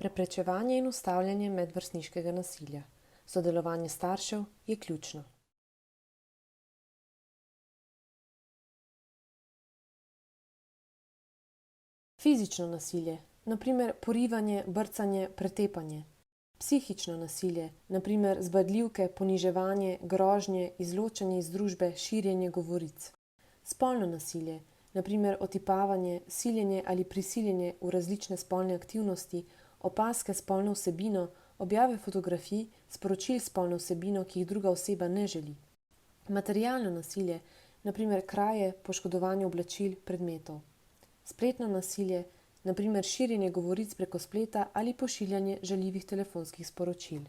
Preprečevanje in ustavljanje medvrstniškega nasilja. Sodelovanje staršev je ključno. Fizično nasilje, na primer porivanje, brcanje, pretepanje. Psihično nasilje, na primer zbadljivke, poniževanje, grožnje, izločanje iz družbe, širjenje govoric. Spolno nasilje, na primer otipavanje, siljenje ali prisiljenje v različne spolne aktivnosti, opazke s spolno vsebino, objave fotografij, sporočil s spolno vsebino, ki jih druga oseba ne želi. Materialno nasilje, na primer kraje, poškodovanje oblačil, predmetov. Spletno nasilje, na primer širjenje govoric preko spleta ali pošiljanje žaljivih telefonskih sporočil.